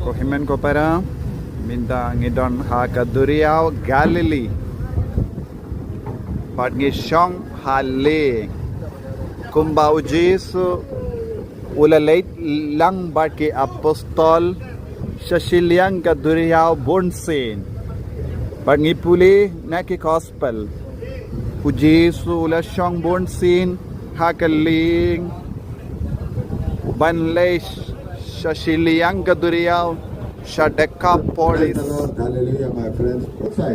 Kohimen ko para minta ngidon ha ka Duriaw Galilee. Pat ngi Jong ha le kumbau Jesu ula late lang bat ke apostol shashiliang ka Duriaw bonsin. Pat ngi puli na ke gospel. Pu Jesu ula Jong bonsin ha ka ling ban le shashiliang ka Duriaw Decapolis. Hallelujah, my friends.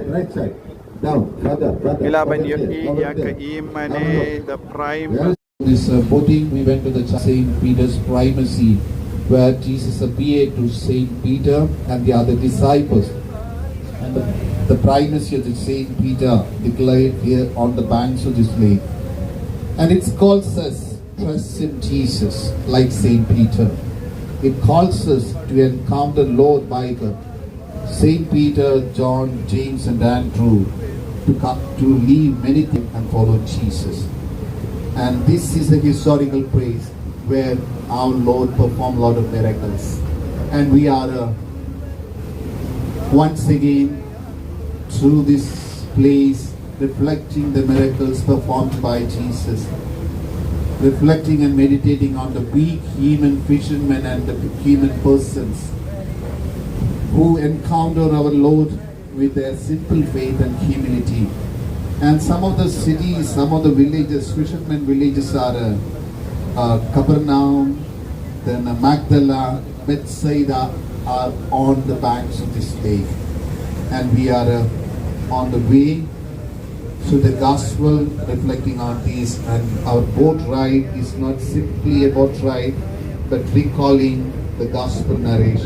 Right side. Down, brother. Ilaban yun iya ka imane the prime. This boating, we went to the St. Peter's primacy, where Jesus appeared to St. Peter and the other disciples. And the primacy of the St. Peter declared here on the banks of this lake. And it calls us trust in Jesus, like St. Peter. It calls us to encounter Lord by the St. Peter, John, James, and Andrew to come to leave many things and follow Jesus. And this is a historical place where our Lord performed a lot of miracles. And we are once again through this place reflecting the miracles performed by Jesus. Reflecting and meditating on the weak human fishermen and the human persons who encounter our Lord with their simple faith and humility. And some of the cities, some of the villages, fishermen villages are Capernaum, then Magdala, Bethsaida are on the banks of this lake. And we are on the way to the gospel, reflecting on these, and our boat ride is not simply a boat ride, but recalling the gospel narration.